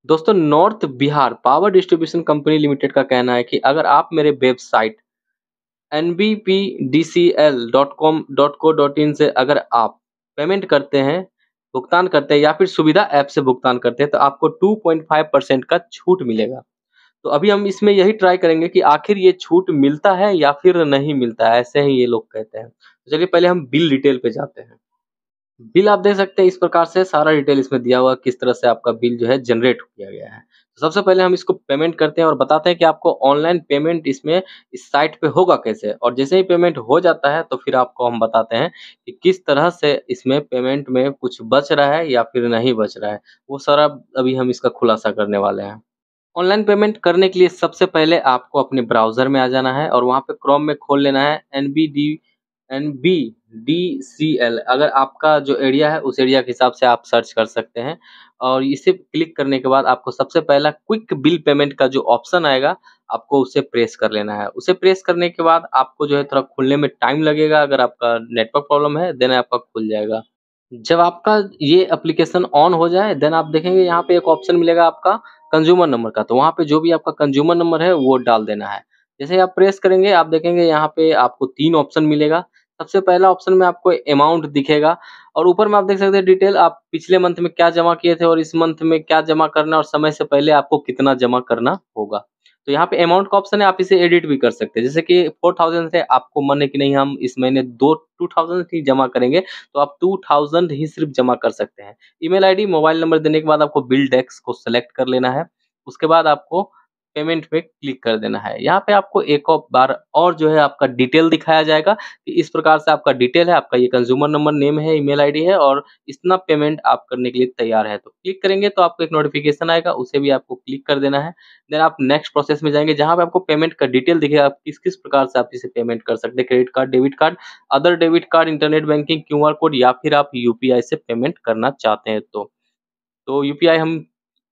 दोस्तों north Bihar power distribution company limited का कहना है कि अगर आप मेरे वेबसाइट nbpdcl.com.co.in से अगर आप पेमेंट करते हैं, भुगतान करते हैं या फिर सुविधा ऐप से भुगतान करते हैं तो आपको 2.5% का छूट मिलेगा। तो अभी हम इसमें यही ट्राई करेंगे कि आखिर ये छूट मिलता है या फिर नहीं मिलता है, ऐसे ही ये लोग कहते हैं। तो चलिए पहले हम बिल डिटेल पे जाते हैं। बिल आप देख सकते हैं इस प्रकार से सारा डिटेल इसमें दिया हुआ है, किस तरह से आपका बिल जो है जनरेट किया गया है। तो सबसे पहले हम इसको पेमेंट करते हैं और बताते हैं कि आपको ऑनलाइन पेमेंट इसमें इस साइट पे होगा कैसे, और जैसे ही पेमेंट हो जाता है तो फिर आपको हम बताते हैं कि किस तरह से इसमें पेमेंट में कुछ बच रहा है या फिर नहीं बच रहा है। वो सारा अभी हम इसका खुलासा करने वाले हैं। ऑनलाइन पेमेंट करने के लिए सबसे पहले आपको अपने ब्राउज़र में आ जाना है और वहाँ पे क्रोम में खोल लेना है NBDCL। अगर आपका जो एरिया है उस एरिया के हिसाब से आप सर्च कर सकते हैं, और इसे क्लिक करने के बाद आपको सबसे पहला क्विक बिल पेमेंट का जो ऑप्शन आएगा, आपको उसे प्रेस कर लेना है। उसे प्रेस करने के बाद आपको जो है थोड़ा खुलने में टाइम लगेगा, अगर आपका नेटवर्क प्रॉब्लम है देन आपका खुल जाएगा। जब आपका ये एप्लीकेशन ऑन हो जाए देन आप देखेंगे यहाँ पे एक ऑप्शन मिलेगा आपका कंज्यूमर नंबर का, तो वहाँ पे जो भी आपका कंज्यूमर नंबर है वो डाल देना है। जैसे ही आप प्रेस करेंगे आप देखेंगे यहाँ पे आपको 3 ऑप्शन मिलेगा। सबसे पहला ऑप्शन में आपको अमाउंट दिखेगा और ऊपर में आप देख सकते हैं डिटेल, आप पिछले मंथ में क्या जमा किए थे और इस मंथ में क्या जमा करना है और समय से पहले आपको कितना जमा करना होगा। तो यहाँ पे अमाउंट का ऑप्शन है, आप इसे एडिट भी कर सकते हैं। जैसे कि 4000 से आपको मन है कि नहीं हम इस महीने 2000 ही जमा करेंगे, तो आप 2000 ही सिर्फ जमा कर सकते हैं। ईमेल आईडी, मोबाइल नंबर देने के बाद आपको बिल डेस्क को सेलेक्ट कर लेना है। उसके बाद आपको पेमेंट पे क्लिक कर देना है। यहाँ पे आपको एक और बार और जो है आपका डिटेल दिखाया जाएगा कि इस प्रकार से आपका डिटेल है, आपका ये कंज्यूमर नंबर, नेम है, ईमेल आईडी है और इतना पेमेंट आप करने के लिए तैयार है। तो क्लिक करेंगे तो आपको एक नोटिफिकेशन आएगा, उसे भी आपको क्लिक कर देना है। देन आप नेक्स्ट प्रोसेस में जाएँगे जहाँ पे आपको पेमेंट का डिटेल दिखेगा, आप किस-किस प्रकार से आप इसे पेमेंट कर सकते हैं, credit card, debit card, other debit card, internet banking, QR code या फिर आप यूपीआई से पेमेंट करना चाहते हैं तो। तो यूपीआई हम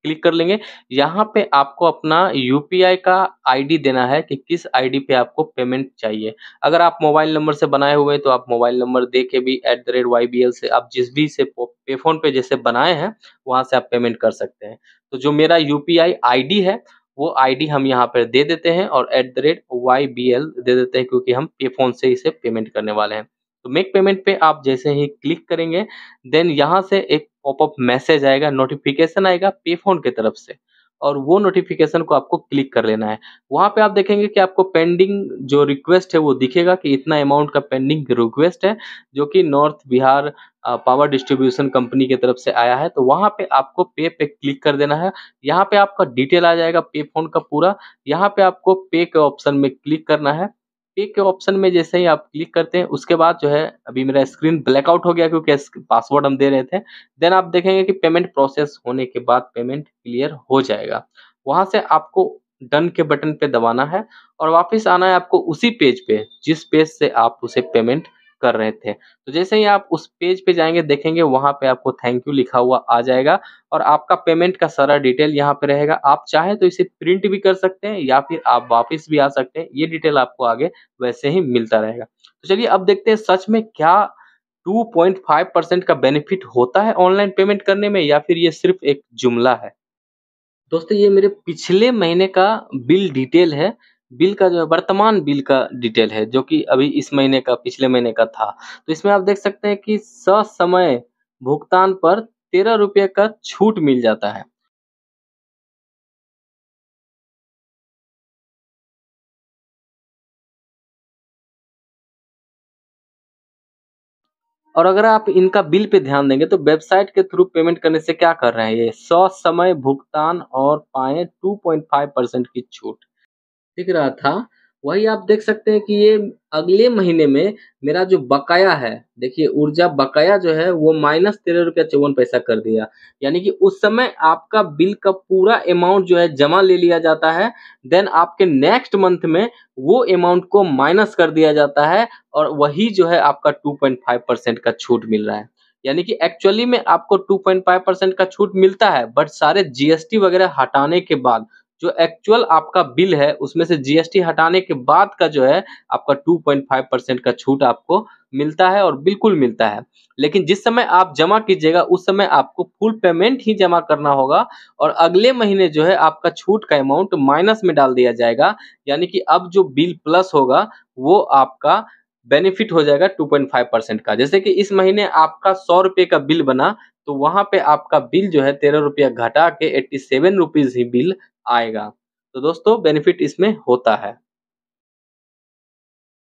क्लिक कर लेंगे। यहाँ पे आपको अपना यूपीआई का आईडी देना है कि किस आईडी पे आपको पेमेंट चाहिए। अगर आप मोबाइल नंबर से बनाए हुए हैं तो आप मोबाइल नंबर दे के भी @YBL से आप जिस भी से पेफ़ोन पे जैसे बनाए हैं, वहाँ से आप पेमेंट कर सकते हैं। तो जो मेरा यूपीआई आईडी है, वो आईडी हम यहाँ पर दे देते हैं और @YBL दे देते हैं, क्योंकि हम पेफ़ोन से इसे पेमेंट करने वाले हैं। तो मेक पेमेंट पे आप जैसे ही क्लिक करेंगे देन यहाँ से एक पॉपअप मैसेज आएगा, नोटिफ़िकेशन आएगा पेफ़ोन की तरफ से, और वो नोटिफ़िकेशन को आपको क्लिक कर लेना है। वहाँ पे आप देखेंगे कि आपको पेंडिंग जो रिक्वेस्ट है वो दिखेगा कि इतना अमाउंट का पेंडिंग रिक्वेस्ट है, जो कि north Bihar power distribution company की तरफ से आया है। तो वहाँ पे आपको पे पे क्लिक कर देना है। यहाँ पे आपका डिटेल आ जाएगा पेफ़ोन का पूरा। यहाँ पे आपको पे के ऑप्शन में क्लिक करना है। पे के ऑप्शन में जैसे ही आप क्लिक करते हैं उसके बाद जो है, अभी मेरा स्क्रीन ब्लैकआउट हो गया क्योंकि पासवर्ड हम दे रहे थे। देन आप देखेंगे कि पेमेंट प्रोसेस होने के बाद पेमेंट क्लियर हो जाएगा। वहाँ से आपको डन के बटन पे दबाना है और वापस आना है आपको उसी पेज पे जिस पेज से आप उसे पेमेंट कर रहे थे। तो जैसे ही आप उस पेज पे जाएँगे देखेंगे वहाँ पे आपको थैंक यू लिखा हुआ आ जाएगा और आपका पेमेंट का सारा डिटेल यहाँ पे रहेगा। आप चाहें तो इसे प्रिंट भी कर सकते हैं या फिर आप वापस भी आ सकते हैं। ये डिटेल आपको आगे वैसे ही मिलता रहेगा। तो चलिए अब देखते हैं सच में क्या 2.5% का बेनिफिट होता है ऑनलाइन पेमेंट करने में, या फिर ये सिर्फ़ एक जुमला है। दोस्तों ये मेरे पिछले महीने का बिल डिटेल है। बिल का जो है वर्तमान बिल का डिटेल है, जो कि अभी इस महीने का पिछले महीने का था। तो इसमें आप देख सकते हैं कि ससमय भुगतान पर ₹13 का छूट मिल जाता है। और अगर आप इनका बिल पे ध्यान देंगे तो वेबसाइट के थ्रू पेमेंट करने से क्या कर रहे हैं ये, ससमय भुगतान और पाएँ 2.5% की छूट। दिख रहा था, वही आप देख सकते हैं कि ये अगले महीने में मेरा जो बकाया है, देखिए ऊर्जा बकाया जो है वो -13.54 कर दिया। यानी कि उस समय आपका बिल का पूरा अमाउंट जो है जमा ले लिया जाता है, देन आपके नेक्स्ट मंथ में वो अमाउंट को माइनस कर दिया जाता है और वही जो है आपका 2.5% का छूट मिल रहा है। यानी कि एक्चुअली में आपको 2.5% का छूट मिलता है, बट सारे जीएसटी वगैरह हटाने के बाद जो एक्चुअल आपका बिल है, उसमें से जीएसटी हटाने के बाद का जो है, आपका 2.5% का छूट आपको मिलता है और बिल्कुल मिलता है। लेकिन जिस समय आप जमा कीजिएगा उस समय आपको फुल पेमेंट ही जमा करना होगा और अगले महीने जो है आपका छूट का अमाउंट माइनस में डाल दिया जाएगा। यानी कि अब जो बिल प्लस होगा वो आपका बेनिफिट हो जाएगा 2.5% का। जैसे कि इस महीने आपका 100 रुपए का बिल बना, तो वहाँ पे आपका बिल जो है 13 रुपया घटा के 87 रुपीज़ ही बिल आएगा। तो दोस्तों बेनिफिट इसमें होता है।